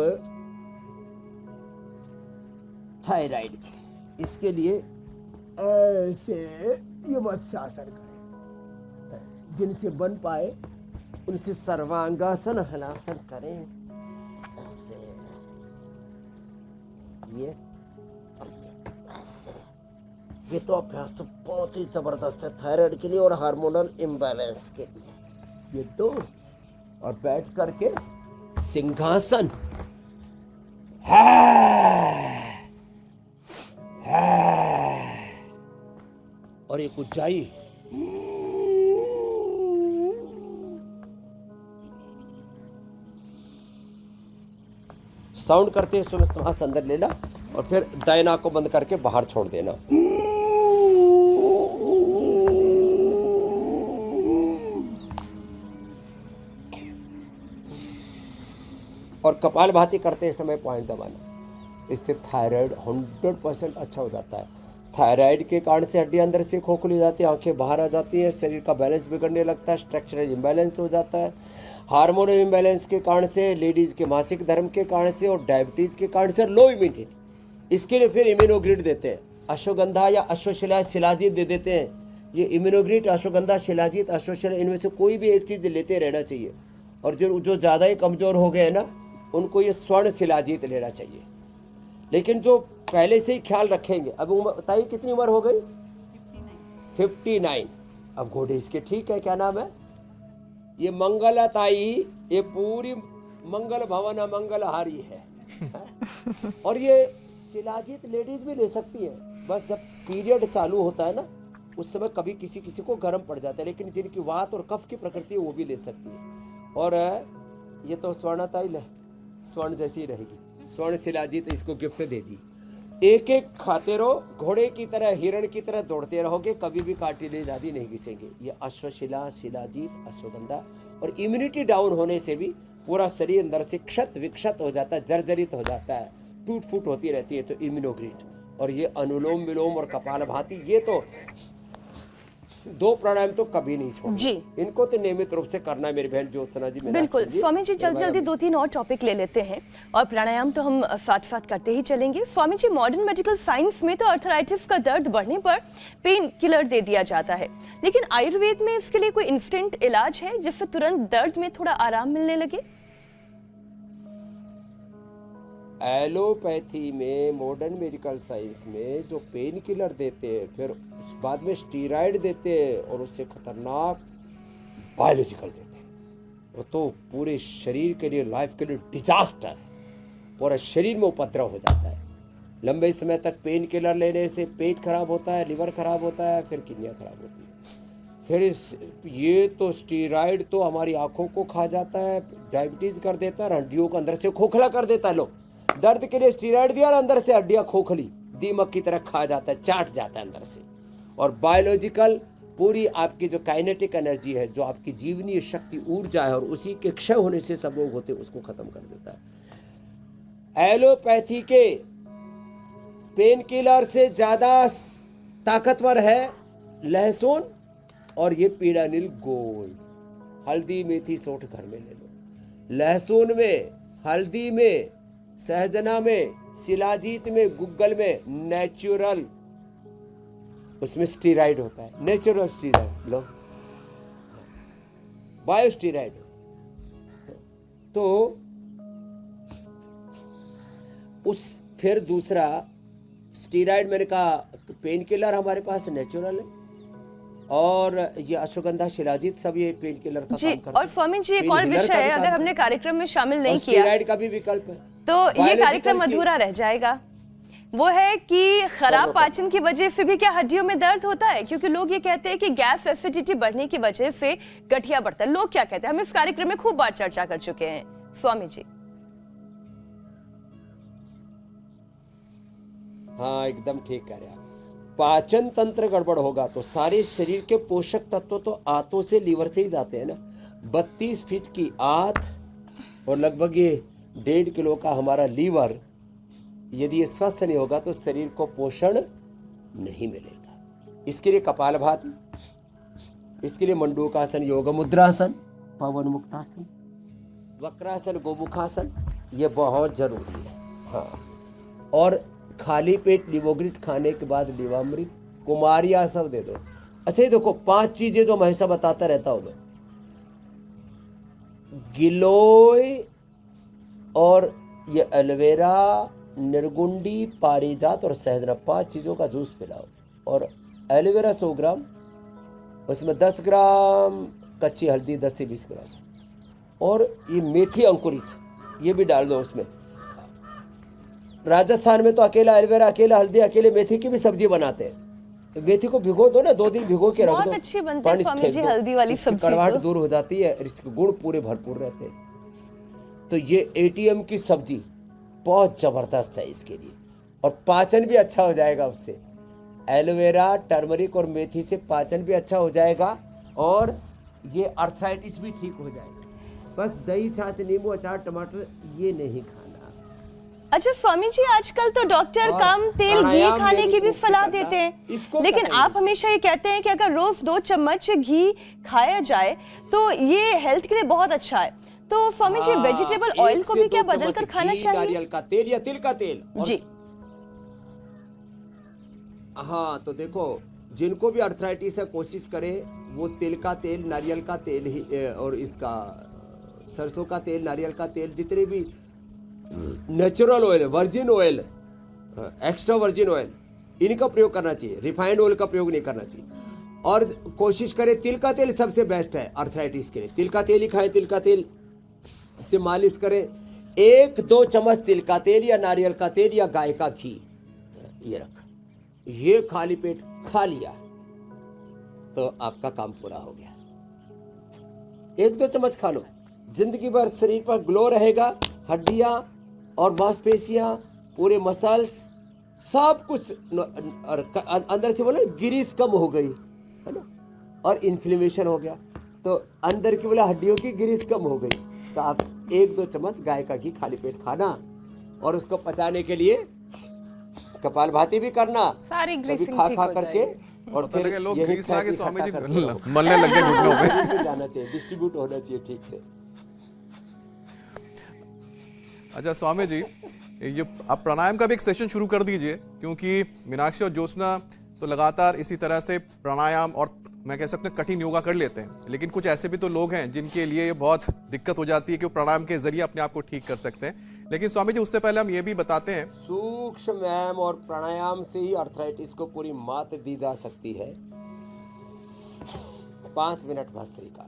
थायराइड इसके लिए ऐसे ये मत्स्यासन करें, ऐसे। जिनसे बन पाए उनसे सर्वांगासन हलासन करें, ऐसे। ये ये तो अभ्यास तो बहुत ही जबरदस्त है थायराइड के लिए और हार्मोनल इम्बैलेंस के लिए। ये दो और बैठ करके सिंहासन और एक ऊंचाई, साउंड करते हैं उसमें सांस अंदर लेना और फिर दाएं नाक को बंद करके बाहर छोड़ देना। और कपालभाति करते समय पॉइंट दबाना। इससे थायराइड 100% अच्छा हो जाता है। थायराइड के कारण से हड्डियां अंदर से खोखली हो जाती है, आंखें बाहर आ जाती है, शरीर का बैलेंस बिगड़ने लगता है, स्ट्रक्चरल इम्बैलेंस हो जाता है। हार्मोनल इम्बैलेंस के कारण से, लेडीज के मासिक धर्म के कारण से और डायबिटीज के कारण से, लो इम्यूनिटी, इसके लिए फिर इम्यूनोग्रिड देते हैं। अश्वगंधा या अश्वशिला शिलाजीत दे देते हैं। ये इम्यूनोग्रिड, अश्वगंधा, शिलाजीत, अश्वशिला, इनमें से कोई भी एक चीज लेते रहना चाहिए। और जो ज़्यादा ही कमज़ोर हो गए ना, उनको ये स्वर्ण शिलाजीत लेना चाहिए। लेकिन जो पहले से ही ख्याल रखेंगे, अब उम्र बताइए कितनी उम्र हो गई? 59। अब घोड़े इसके ठीक है, क्या नाम है? ये मंगलताई, ये पूरी मंगल भवन मंगलहारी है। और ये शिलाजीत लेडीज भी ले सकती है। बस जब पीरियड चालू होता है ना, उस समय कभी किसी किसी को गर्म पड़ जाता है, लेकिन जिनकी वात और कफ की प्रकृति है वो भी ले सकती है। और ये तो स्वर्णताई है, स्वर्ण जैसी रहेगी। स्वर्ण शिलाजीत इसको गिफ्ट दे दी। एक एक खाते रहो, घोड़े की तरह, हिरण की तरह दौड़ते रहोगे, कभी भी कार्टिलेज आदि नहीं घिसेंगे। ये अश्वशिला, शिलाजीत, अश्वगंधा। और इम्यूनिटी डाउन होने से भी पूरा शरीर अंदर से क्षत विक्षत हो जाता है, जर्जरित हो जाता है, टूट फूट होती रहती है। तो इम्यूनोग्रिड और ये अनुलोम विलोम और कपालभाति, ये तो दो प्राणायाम तो कभी नहीं छोड़ना जी। इनको तो नियमित रूप से करना है मेरी बहन ज्योत्सना जी। बिल्कुल स्वामी जी, जल्दी जल्दी 2-3 और टॉपिक ले लेते हैं और प्राणायाम तो हम साथ साथ करते ही चलेंगे। Swami ji, modern medical science में तो अर्थराइटिस का दर्द बढ़ने पर पेन किलर दे दिया जाता है, लेकिन आयुर्वेद में इसके लिए कोई इंस्टेंट इलाज है जिससे तुरंत दर्द में थोड़ा आराम मिलने लगे? एलोपैथी में, मॉडर्न मेडिकल साइंस में जो पेन किलर देते हैं, फिर उस बाद में स्टीरॉयड देते हैं और उससे खतरनाक बायोलॉजिकल देते हैं, वो तो पूरे शरीर के लिए, लाइफ के लिए डिजास्टर है। पूरा शरीर में उपद्रव हो जाता है। लंबे समय तक पेन किलर लेने से पेट खराब होता है, लिवर खराब होता है, फिर किडनियाँ खराब होती है। फिर ये तो स्टीरॉयड तो हमारी आंखों को खा जाता है, डायबिटीज कर देता है, हड्डियों को अंदर से खोखला कर देता है। लोग दर्द के लिए स्टीरॉयड दिया और अंदर से हड्डियां खोखली दीमक की तरह खा जाता है, चाट जाता है अंदर से। और बायोलॉजिकल पूरी आपकी जो काइनेटिक एनर्जी है, जो आपकी जीवनीय शक्ति, ऊर्जा है, और उसी के क्षय होने से सब रोग होते हैं, उसको खत्म कर देता है। एलोपैथी के पेन किलर से ज्यादा ताकतवर है लहसुन और ये पीड़ा नील गोल्ड। हल्दी, मेथी, सौंठ घर में ले लो। लहसुन में, हल्दी में, सहजना में, शिलाजीत में, गुग्गल में नेचुरल, उसमें स्टीरॉयड होता है, नेचुरल स्टीरॉयड लो, बायो स्टीरॉयड। तो उस फिर दूसरा स्टीरॉयड, मैंने कहा पेन किलर हमारे पास नेचुरल है, और ये अश्वगंधा, शिलाजीत सब ये पेन किलर का जी। काम करते हैं। और स्वामी जी, एक और पेन किलर विषय का भी है, काम अगर हमने करते हैं। कार्यक्रम में शामिल नहीं और किया स्टीरॉयड का भी विकल्प है तो ये बायोलॉजिकल कार्यक्रम की। अधूरा रह जाएगा। वो है कि खराब पाचन की वजह से भी क्या हड्डियों में दर्द होता है? क्योंकि लोग ये कहते हैं कि गैस एसिडिटी बढ़ने की वजह से गठिया बढ़ता है। लोग क्या कहते हैं? हम इस कार्यक्रम में खूब बार चर्चा कर चुके हैं स्वामी जी। हाँ, एकदम ठीक कह रहे हैं आप। पाचन तंत्र गड़बड़ होगा तो सारे शरीर के पोषक तत्व तो आंतों से, लीवर से ही जाते हैं ना। 32 फीट की आंत और लगभग ये 1.5 किलो का हमारा लीवर, यदि ये स्वस्थ नहीं होगा तो शरीर को पोषण नहीं मिलेगा। इसके लिए कपालभाति, इसके लिए मंडूकासन, योग मुद्रासन, पवन मुक्तासन, वक्रासन, गोमुखासन, ये बहुत जरूरी है। हाँ, और खाली पेट लिवोग्रिट खाने के बाद लिवामृत, कुमारिया सब दे दो। अच्छा ये देखो 5 चीजें जो मैं हमेशा बताता रहता हूं मैं, गिलोय और ये एलोवेरा, निर्गुंडी, पारिजात और सहजना, 5 चीजों का जूस पिलाओ। और एलोवेरा 100 ग्राम, उसमें 10 ग्राम कच्ची हल्दी, 10 से 20 ग्राम, और ये मेथी अंकुरित ये भी डाल दो उसमें। राजस्थान में तो अकेला एलोवेरा, अकेला हल्दी, अकेले मेथी की भी सब्जी बनाते हैं। तो मेथी को भिगो दो ना, 2 दिन भिगो के रख दो, बहुत अच्छी बनती है पानी स्वामी फेंक जी दो, हल्दी वाली इसकी सब्जी कड़वाहट तो। दूर हो जाती है और इसके गुण पूरे भरपूर रहते हैं। तो ये एटीएम की सब्जी बहुत जबरदस्त है इसके लिए, और पाचन भी अच्छा हो जाएगा उससे। एलोवेरा, टर्मरिक और मेथी से पाचन भी अच्छा हो जाएगा और ये अर्थराइटिस भी ठीक हो जाएगा। बस दही, छाछ, नींबू, अचार, टमाटर ये नहीं खाना। अच्छा स्वामी जी, आजकल तो डॉक्टर और कम तेल घी प्राणायाम खाने में की भी भी सलाह करना, देते हैं, इसको लेकिन करना आप हमेशा ये कहते हैं कि अगर रोज 2 चम्मच घी खाया जाए तो ये हेल्थ के लिए बहुत अच्छा है। तो स्वामी जी, वेजिटेबल ऑयल को भी क्या बदल कर खाना चाहिए? नारियल का तेल या तिल का तेल जी। हाँ, तो देखो जिनको भी अर्थराइटिस है कोशिश करें वो तिल का तेल, नारियल का तेल ही और इसका सरसों का तेल, नारियल का तेल, जितने भी natural oil, virgin oil, extra virgin oil, इनका प्रयोग करना चाहिए। रिफाइंड ऑयल का प्रयोग नहीं करना चाहिए। और कोशिश करें तिल का तेल सबसे बेस्ट है अर्थराइटिस के लिए। तिल का तेल ही खाएं, तिल का तेल से मालिश करें। 1-2 चम्मच तिल का तेल या नारियल का तेल या गाय का घी ये रख, ये खाली पेट खा लिया तो आपका काम पूरा हो गया। 1-2 चम्मच खा लो, जिंदगी भर शरीर पर ग्लो रहेगा। हड्डियां और मांसपेशियां, पूरे मसल्स, सब कुछ और अंदर से बोले गिरीस कम हो गई है ना, और इन्फ्लेमेशन हो गया तो अंदर की बोला हड्डियों की गिरीस कम हो गई। तो आप 1-2 चम्मच गाय का घी खाली पेट खाना, और उसको पचाने के लिए कपालभाति भी करना, सारी कभी ग्रीसिंग खा ठीक खा हो करके, जाएगी। और पता फिर लगे लोग यही ग्रीस ला के फैट स्वामी इकट्ठा जी करते रहो। मलने लगे घुटनों में। शरीर में जाना चाहिए, डिस्ट्रीब्यूट होना चाहिए ठीक से। अच्छा स्वामी जी, ये आप प्राणायाम का भी एक सेशन शुरू कर दीजिए, क्योंकि मीनाक्षी और ज्योत्सना तो लगातार इसी तरह से प्राणायाम और मैं कह सकता हूँ कठिन योगा कर लेते हैं, लेकिन कुछ ऐसे भी तो लोग हैं जिनके लिए ये बहुत दिक्कत हो जाती है कि वो प्राणायाम के जरिए अपने आप को ठीक कर सकते हैं। लेकिन स्वामी जी, उससे पहले हम ये भी बताते हैं, सूक्ष्म व्यायाम और प्राणायाम से ही अर्थराइटिस को पूरी मात दी जा सकती है। 5 मिनट भस्त्रिका।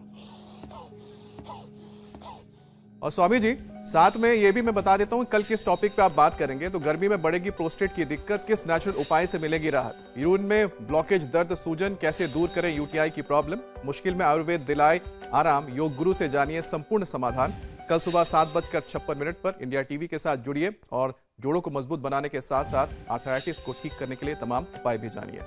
और स्वामी जी साथ में ये भी मैं बता देता हूँ कल किस टॉपिक पे आप बात करेंगे। तो गर्मी में बढ़ेगी प्रोस्टेट की दिक्कत, किस नेचुरल उपाय से मिलेगी राहत? यूरिन में ब्लॉकेज, दर्द, सूजन कैसे दूर करें यूटीआई की प्रॉब्लम? मुश्किल में आयुर्वेद दिलाए आराम, योग गुरु से जानिए संपूर्ण समाधान। कल सुबह 7:56 पर इंडिया टीवी के साथ जुड़िए और जोड़ों को मजबूत बनाने के साथ साथ आर्थराइटिस को ठीक करने के लिए तमाम उपाय भी जानिए।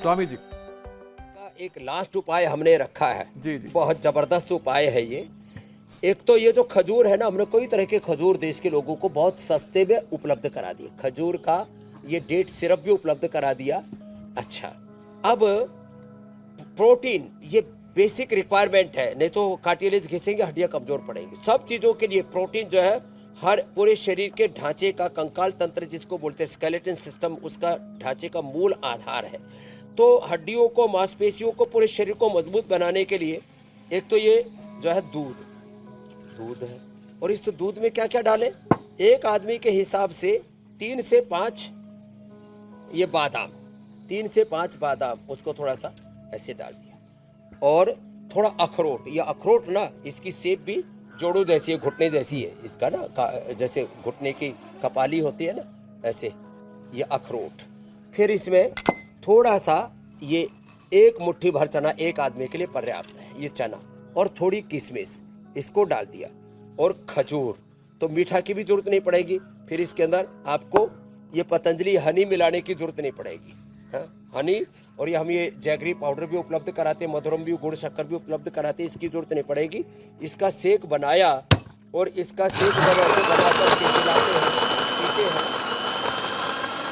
स्वामी जी, एक लास्ट उपाय हमने रखा है, जी जी, बहुत जबरदस्त उपाय है ये। एक तो ये जो खजूर है ना, हमने कई तरह के खजूर देश के लोगों को बहुत सस्ते में उपलब्ध करा दिए। खजूर का ये डेट सिरप भी उपलब्ध करा दिया। अच्छा, अब प्रोटीन ये बेसिक रिक्वायरमेंट है, नहीं तो कार्टिलेज घिसेंगे, हड्डियां कमजोर पड़ेंगी। सब चीजों के लिए प्रोटीन जो है हर पूरे शरीर के ढांचे का, कंकाल तंत्र जिसको बोलते हैं स्केलेटन सिस्टम, उसका ढांचे का मूल आधार है। तो हड्डियों को, मांसपेशियों को, पूरे शरीर को मजबूत बनाने के लिए एक तो ये जो है दूध है, और इस दूध में क्या क्या डालें? एक आदमी के हिसाब से 3 से 5 ये बादाम, 3 से 5 बादाम, उसको थोड़ा सा ऐसे डाल दिया, और थोड़ा अखरोट। या अखरोट ना, इसकी शेप भी जोड़ों जैसी है, घुटने जैसी है इसका ना, जैसे घुटने की कपाली होती है ना, ऐसे ये अखरोट। फिर इसमें थोड़ा सा ये 1 मुट्ठी भर चना एक आदमी के लिए पर्याप्त है, ये चना, और थोड़ी किशमिश इसको डाल दिया, और खजूर। तो मीठा की भी जरूरत नहीं पड़ेगी। फिर इसके अंदर आपको ये पतंजलि हनी मिलाने की जरूरत नहीं पड़ेगी, हनी। और ये हम ये जैगरी पाउडर भी उपलब्ध कराते हैं, मधुरम भी, गुड़ शक्कर भी उपलब्ध कराते हैं, इसकी जरूरत नहीं पड़ेगी। इसका शेक बनाया और इसका शेक बनाकर पिलाते हैं, पीते हैं,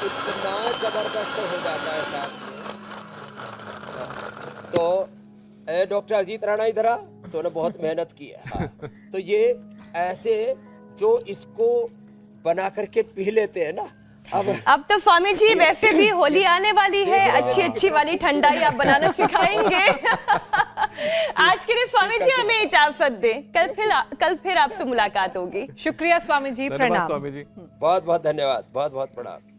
इतना जबरदस्त हो जाता है साहब। तो डॉक्टर अजीत राणा इधर आ, तूने बहुत मेहनत की है। हाँ। तो ये ऐसे जो इसको बना करके पी लेते हैं ना, अब तो स्वामी जी वैसे भी होली आने वाली है, अच्छी अच्छी वाली ठंडाई आप बनाना सिखाएंगे। आज के लिए स्वामी जी हमें इजाजत दें, कल फिर आपसे मुलाकात होगी। शुक्रिया स्वामी जी, धन्यवाद प्रणाम। स्वामी जी। बहुत बहुत धन्यवाद, बहुत बहुत प्रणाम।